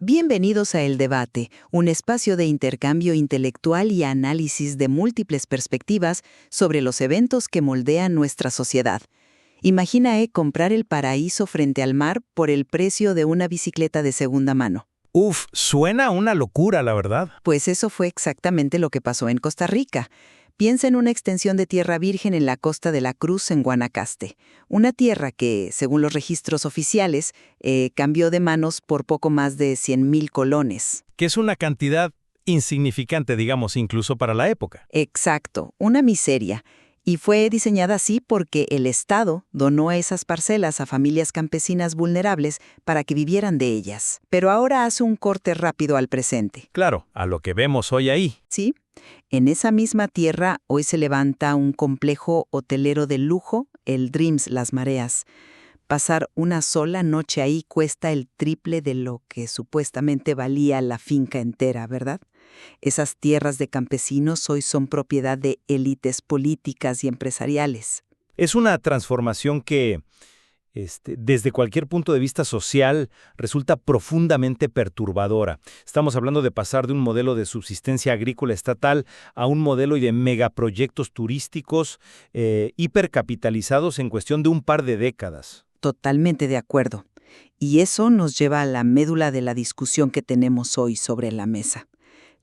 Bienvenidos a El Debate, un espacio de intercambio intelectual y análisis de múltiples perspectivas sobre los eventos que moldean nuestra sociedad. Imagina comprar el paraíso frente al mar por el precio de una bicicleta de segunda mano. Uf, suena una locura, la verdad. Pues eso fue exactamente lo que pasó en Costa Rica. Piensa en una extensión de tierra virgen en la costa de la Cruz, en Guanacaste. Una tierra que, según los registros oficiales, cambió de manos por poco más de 100,000 colones. Que es una cantidad insignificante, digamos, incluso para la época. Exacto, una miseria. Y fue diseñada así porque el Estado donó esas parcelas a familias campesinas vulnerables para que vivieran de ellas. Pero ahora hace un corte rápido al presente. Claro, a lo que vemos hoy ahí. ¿Sí? En esa misma tierra hoy se levanta un complejo hotelero de lujo, el Dreams Las Mareas. Pasar una sola noche ahí cuesta el triple de lo que supuestamente valía la finca entera, ¿verdad? Esas tierras de campesinos hoy son propiedad de élites políticas y empresariales. Es una transformación que, desde cualquier punto de vista social, resulta profundamente perturbadora. Estamos hablando de pasar de un modelo de subsistencia agrícola estatal a un modelo de megaproyectos turísticos hipercapitalizados en cuestión de un par de décadas. Totalmente de acuerdo. Y eso nos lleva a la médula de la discusión que tenemos hoy sobre la mesa.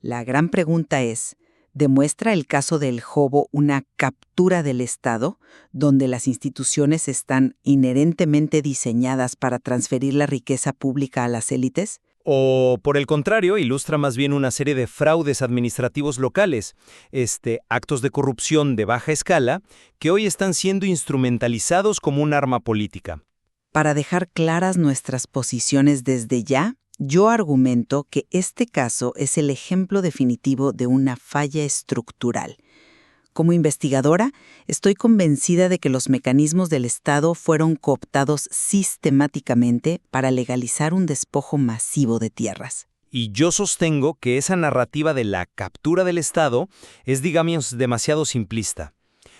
La gran pregunta es, ¿demuestra el caso del Jobo una captura del Estado, donde las instituciones están inherentemente diseñadas para transferir la riqueza pública a las élites? O, por el contrario, ilustra más bien una serie de fraudes administrativos locales, actos de corrupción de baja escala, que hoy están siendo instrumentalizados como un arma política. Para dejar claras nuestras posiciones desde ya, yo argumento que este caso es el ejemplo definitivo de una falla estructural. Como investigadora, estoy convencida de que los mecanismos del Estado fueron cooptados sistemáticamente para legalizar un despojo masivo de tierras. Y yo sostengo que esa narrativa de la captura del Estado es, digamos, demasiado simplista.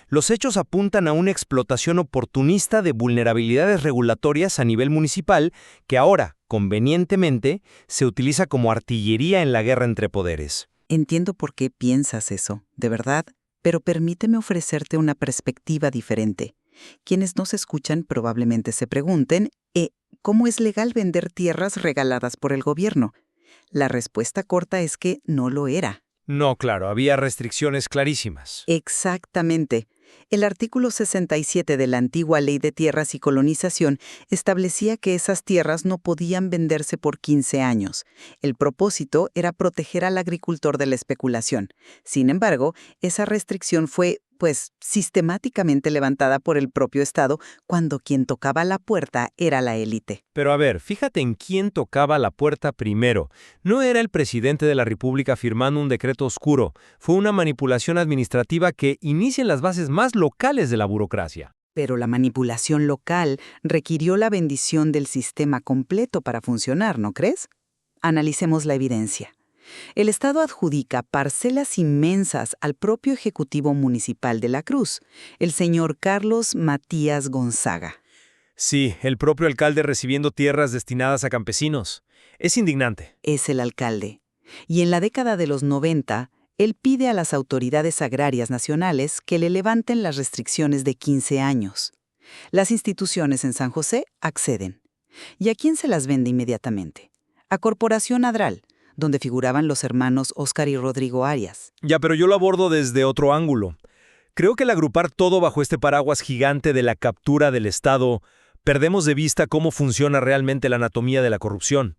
Los hechos apuntan a una explotación oportunista de vulnerabilidades regulatorias a nivel municipal que ahora, convenientemente, se utiliza como artillería en la guerra entre poderes. Entiendo por qué piensas eso, de verdad, pero permíteme ofrecerte una perspectiva diferente. Quienes nos escuchan probablemente se pregunten, ¿cómo es legal vender tierras regaladas por el gobierno? La respuesta corta es que no lo era. No, claro, había restricciones clarísimas. Exactamente. El artículo 67 de la antigua Ley de Tierras y Colonización establecía que esas tierras no podían venderse por 15 años. El propósito era proteger al agricultor de la especulación. Sin embargo, esa restricción fue, sistemáticamente levantada por el propio Estado cuando quien tocaba la puerta era la élite. Pero a ver, fíjate en quién tocaba la puerta primero. No era el presidente de la República firmando un decreto oscuro. Fue una manipulación administrativa que inicia en las bases más locales de la burocracia. Pero la manipulación local requirió la bendición del sistema completo para funcionar, ¿no crees? Analicemos la evidencia. El Estado adjudica parcelas inmensas al propio Ejecutivo Municipal de la Cruz, el señor Carlos Matías Gonzaga. Sí, el propio alcalde recibiendo tierras destinadas a campesinos. Es indignante. Es el alcalde. Y en la década de los 90, él pide a las autoridades agrarias nacionales que le levanten las restricciones de 15 años. Las instituciones en San José acceden. ¿Y a quién se las vende inmediatamente? A Corporación Adral, donde figuraban los hermanos Óscar y Rodrigo Arias. Ya, pero yo lo abordo desde otro ángulo. Creo que al agrupar todo bajo este paraguas gigante de la captura del Estado, perdemos de vista cómo funciona realmente la anatomía de la corrupción.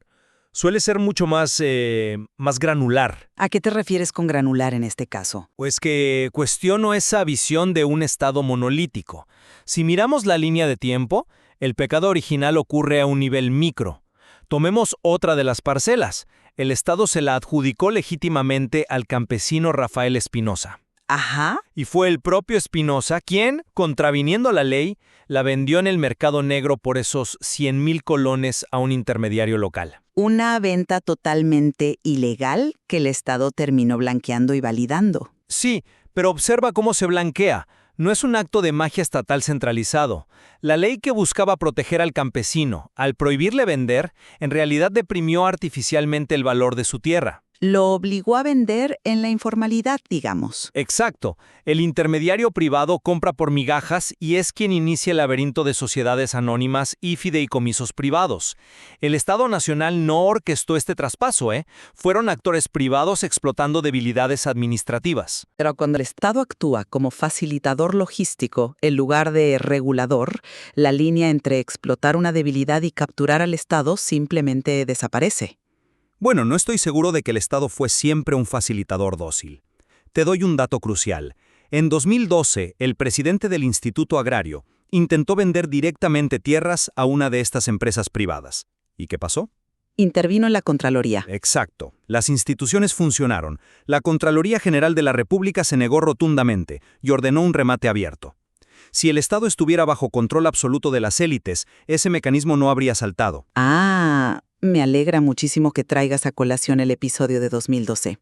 Suele ser mucho más granular. ¿A qué te refieres con granular en este caso? Pues que cuestiono esa visión de un Estado monolítico. Si miramos la línea de tiempo, el pecado original ocurre a un nivel micro. Tomemos otra de las parcelas. El Estado se la adjudicó legítimamente al campesino Rafael Espinosa. Ajá. Y fue el propio Espinosa quien, contraviniendo la ley, la vendió en el mercado negro por esos 100,000 colones a un intermediario local. Una venta totalmente ilegal que el Estado terminó blanqueando y validando. Sí, pero observa cómo se blanquea. No es un acto de magia estatal centralizado. La ley que buscaba proteger al campesino, al prohibirle vender, en realidad deprimió artificialmente el valor de su tierra. Lo obligó a vender en la informalidad, digamos. Exacto. El intermediario privado compra por migajas y es quien inicia el laberinto de sociedades anónimas y fideicomisos privados. El Estado Nacional no orquestó este traspaso, ¿eh? Fueron actores privados explotando debilidades administrativas. Pero cuando el Estado actúa como facilitador logístico en lugar de regulador, la línea entre explotar una debilidad y capturar al Estado simplemente desaparece. Bueno, no estoy seguro de que el Estado fue siempre un facilitador dócil. Te doy un dato crucial. En 2012, el presidente del Instituto Agrario intentó vender directamente tierras a una de estas empresas privadas. ¿Y qué pasó? Intervino en la Contraloría. Exacto. Las instituciones funcionaron. La Contraloría General de la República se negó rotundamente y ordenó un remate abierto. Si el Estado estuviera bajo control absoluto de las élites, ese mecanismo no habría saltado. Me alegra muchísimo que traigas a colación el episodio de 2012,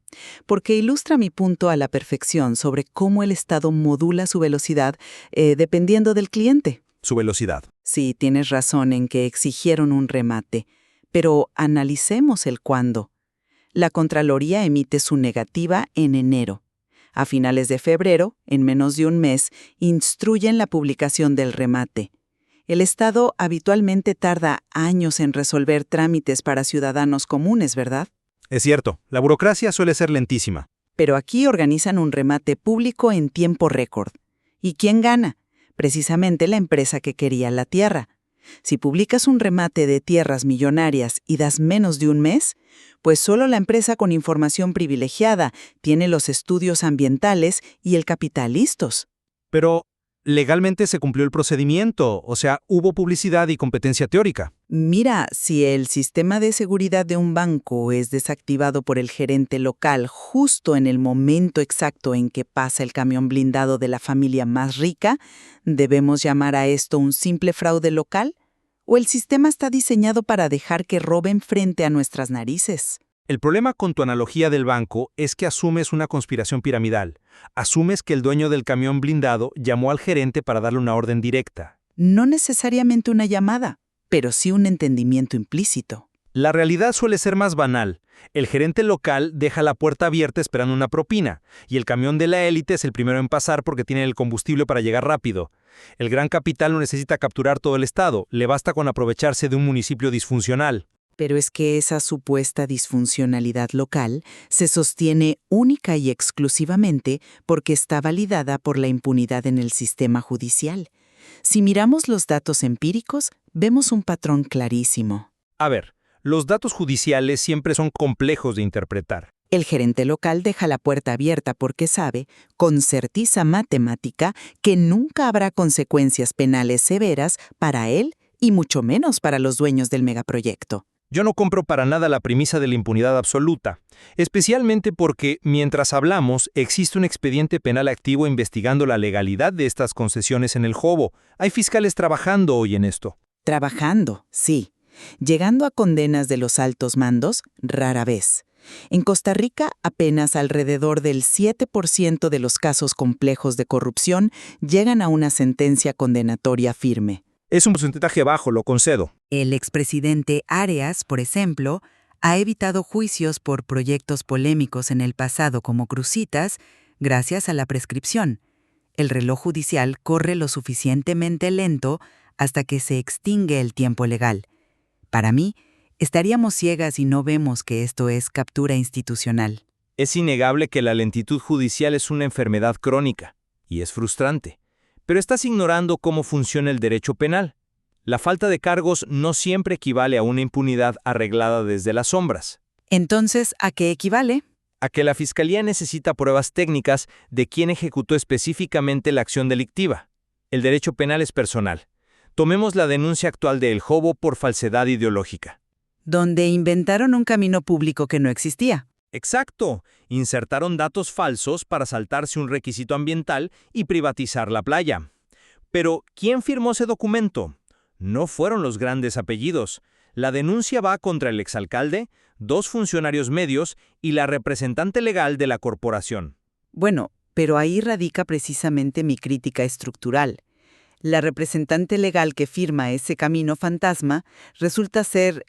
porque ilustra mi punto a la perfección sobre cómo el Estado modula su velocidad dependiendo del cliente. Su velocidad. Sí, tienes razón en que exigieron un remate, pero analicemos el cuándo. La Contraloría emite su negativa en enero. A finales de febrero, en menos de un mes, instruyen la publicación del remate. El Estado habitualmente tarda años en resolver trámites para ciudadanos comunes, ¿verdad? Es cierto, la burocracia suele ser lentísima. Pero aquí organizan un remate público en tiempo récord. ¿Y quién gana? Precisamente la empresa que quería la tierra. Si publicas un remate de tierras millonarias y das menos de un mes, pues solo la empresa con información privilegiada tiene los estudios ambientales y el capital listos. Pero legalmente se cumplió el procedimiento, o sea, hubo publicidad y competencia teórica. Mira, si el sistema de seguridad de un banco es desactivado por el gerente local justo en el momento exacto en que pasa el camión blindado de la familia más rica, ¿debemos llamar a esto un simple fraude local? ¿O el sistema está diseñado para dejar que roben frente a nuestras narices? El problema con tu analogía del banco es que asumes una conspiración piramidal. Asumes que el dueño del camión blindado llamó al gerente para darle una orden directa. No necesariamente una llamada, pero sí un entendimiento implícito. La realidad suele ser más banal. El gerente local deja la puerta abierta esperando una propina, y el camión de la élite es el primero en pasar porque tiene el combustible para llegar rápido. El gran capital no necesita capturar todo el estado, le basta con aprovecharse de un municipio disfuncional. Pero es que esa supuesta disfuncionalidad local se sostiene única y exclusivamente porque está validada por la impunidad en el sistema judicial. Si miramos los datos empíricos, vemos un patrón clarísimo. A ver, los datos judiciales siempre son complejos de interpretar. El gerente local deja la puerta abierta porque sabe, con certeza matemática, que nunca habrá consecuencias penales severas para él y mucho menos para los dueños del megaproyecto. Yo no compro para nada la premisa de la impunidad absoluta, especialmente porque, mientras hablamos, existe un expediente penal activo investigando la legalidad de estas concesiones en el Jobo. Hay fiscales trabajando hoy en esto. Trabajando, sí. Llegando a condenas de los altos mandos, rara vez. En Costa Rica, apenas alrededor del 7% de los casos complejos de corrupción llegan a una sentencia condenatoria firme. Es un porcentaje bajo, lo concedo. El expresidente Arias, por ejemplo, ha evitado juicios por proyectos polémicos en el pasado como Cruzitas gracias a la prescripción. El reloj judicial corre lo suficientemente lento hasta que se extingue el tiempo legal. Para mí, estaríamos ciegas si no vemos que esto es captura institucional. Es innegable que la lentitud judicial es una enfermedad crónica, y es frustrante. Pero estás ignorando cómo funciona el derecho penal. La falta de cargos no siempre equivale a una impunidad arreglada desde las sombras. Entonces, ¿a qué equivale? A que la Fiscalía necesita pruebas técnicas de quién ejecutó específicamente la acción delictiva. El derecho penal es personal. Tomemos la denuncia actual de El Jobo por falsedad ideológica. Donde inventaron un camino público que no existía. Exacto. Insertaron datos falsos para saltarse un requisito ambiental y privatizar la playa. Pero, ¿quién firmó ese documento? No fueron los grandes apellidos. La denuncia va contra el exalcalde, 2 funcionarios medios y la representante legal de la corporación. Bueno, Pero ahí radica precisamente mi crítica estructural. La representante legal que firma ese camino fantasma resulta ser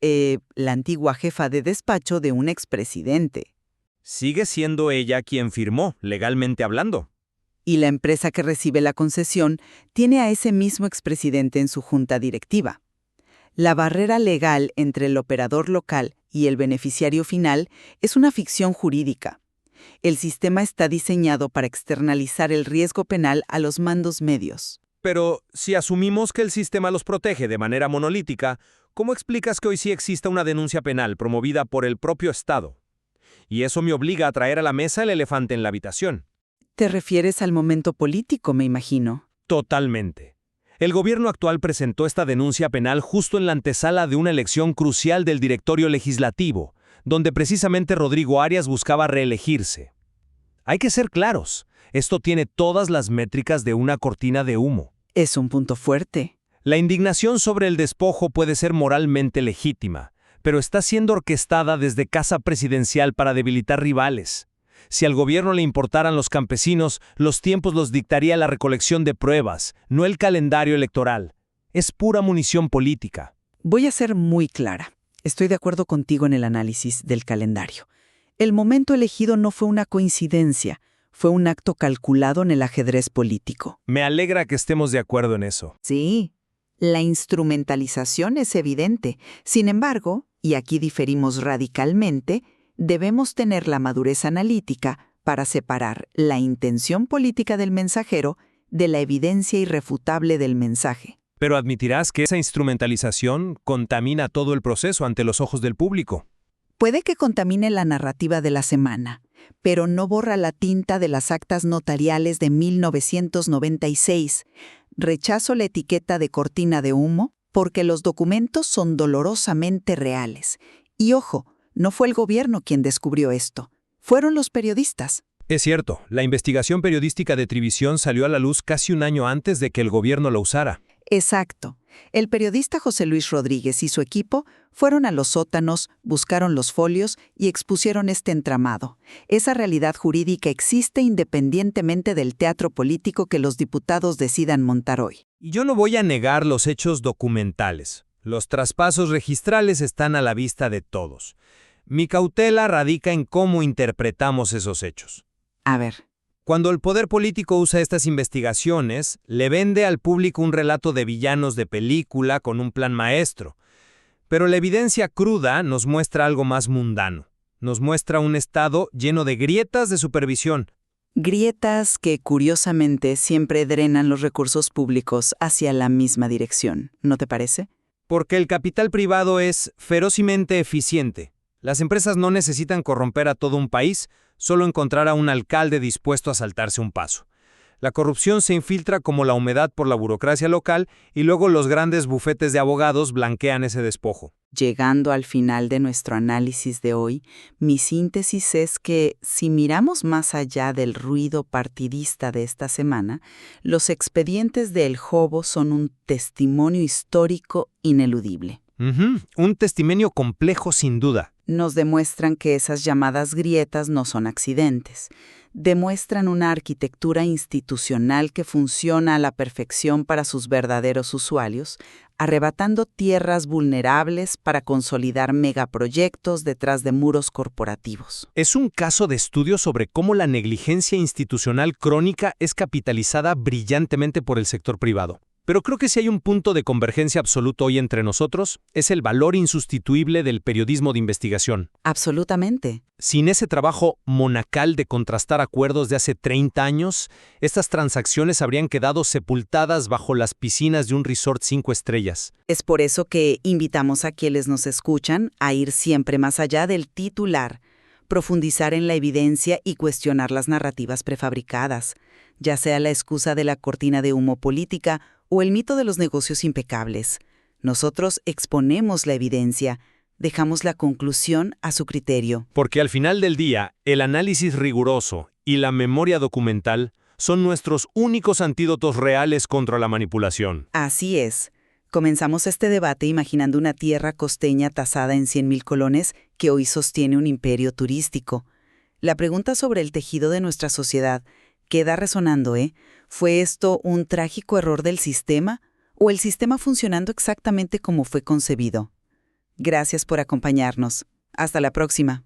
la antigua jefa de despacho de un expresidente. Sigue siendo ella quien firmó, legalmente hablando. Y la empresa que recibe la concesión tiene a ese mismo expresidente en su junta directiva. La barrera legal entre el operador local y el beneficiario final es una ficción jurídica. El sistema está diseñado para externalizar el riesgo penal a los mandos medios. Pero si asumimos que el sistema los protege de manera monolítica, ¿cómo explicas que hoy sí exista una denuncia penal promovida por el propio Estado? Y eso me obliga a traer a la mesa el elefante en la habitación. ¿Te refieres al momento político, me imagino? Totalmente. El gobierno actual presentó esta denuncia penal justo en la antesala de una elección crucial del directorio legislativo, donde precisamente Rodrigo Arias buscaba reelegirse. Hay que ser claros, esto tiene todas las métricas de una cortina de humo. Es un punto fuerte. La indignación sobre el despojo puede ser moralmente legítima, pero está siendo orquestada desde casa presidencial para debilitar rivales. Si al gobierno le importaran los campesinos, los tiempos los dictaría la recolección de pruebas, no el calendario electoral. Es pura munición política. Voy a ser muy clara. Estoy de acuerdo contigo en el análisis del calendario. El momento elegido no fue una coincidencia, fue un acto calculado en el ajedrez político. Me alegra que estemos de acuerdo en eso. Sí, la instrumentalización es evidente. Sin embargo, y aquí diferimos radicalmente, debemos tener la madurez analítica para separar la intención política del mensajero de la evidencia irrefutable del mensaje. Pero admitirás que esa instrumentalización contamina todo el proceso ante los ojos del público. Puede que contamine la narrativa de la semana, pero no borra la tinta de las actas notariales de 1996. Rechazo la etiqueta de cortina de humo porque los documentos son dolorosamente reales. Y ojo, no fue el gobierno quien descubrió esto, fueron los periodistas. Es cierto, la investigación periodística de Trivisión salió a la luz casi un año antes de que el gobierno la usara. Exacto. El periodista José Luis Rodríguez y su equipo fueron a los sótanos, buscaron los folios y expusieron este entramado. Esa realidad jurídica existe independientemente del teatro político que los diputados decidan montar hoy. Y yo no voy a negar los hechos documentales. Los traspasos registrales están a la vista de todos. Mi cautela radica en cómo interpretamos esos hechos. A ver. Cuando el poder político usa estas investigaciones, le vende al público un relato de villanos de película con un plan maestro. Pero la evidencia cruda nos muestra algo más mundano. Nos muestra un estado lleno de grietas de supervisión. Grietas que, curiosamente, siempre drenan los recursos públicos hacia la misma dirección, ¿no te parece? Porque el capital privado es ferozmente eficiente. Las empresas no necesitan corromper a todo un país, solo encontrar a un alcalde dispuesto a saltarse un paso. La corrupción se infiltra como la humedad por la burocracia local y luego los grandes bufetes de abogados blanquean ese despojo. Llegando al final de nuestro análisis de hoy, mi síntesis es que, si miramos más allá del ruido partidista de esta semana, los expedientes de El Jobo son un testimonio histórico ineludible. Un testimonio complejo sin duda. Nos demuestran que esas llamadas grietas no son accidentes. Demuestran una arquitectura institucional que funciona a la perfección para sus verdaderos usuarios, arrebatando tierras vulnerables para consolidar megaproyectos detrás de muros corporativos. Es un caso de estudio sobre cómo la negligencia institucional crónica es capitalizada brillantemente por el sector privado. Pero creo que si hay un punto de convergencia absoluto hoy entre nosotros, es el valor insustituible del periodismo de investigación. Absolutamente. Sin ese trabajo monacal de contrastar acuerdos de hace 30 años, estas transacciones habrían quedado sepultadas bajo las piscinas de un resort 5 estrellas. Es por eso que invitamos a quienes nos escuchan a ir siempre más allá del titular, profundizar en la evidencia y cuestionar las narrativas prefabricadas, ya sea la excusa de la cortina de humo política o el mito de los negocios impecables. Nosotros exponemos la evidencia, dejamos la conclusión a su criterio. Porque al final del día, el análisis riguroso y la memoria documental son nuestros únicos antídotos reales contra la manipulación. Así es. Comenzamos este debate imaginando una tierra costeña tasada en 100,000 colones que hoy sostiene un imperio turístico. La pregunta sobre el tejido de nuestra sociedad Queda resonando, ¿eh? ¿Fue esto un trágico error del sistema o el sistema funcionando exactamente como fue concebido? Gracias por acompañarnos. Hasta la próxima.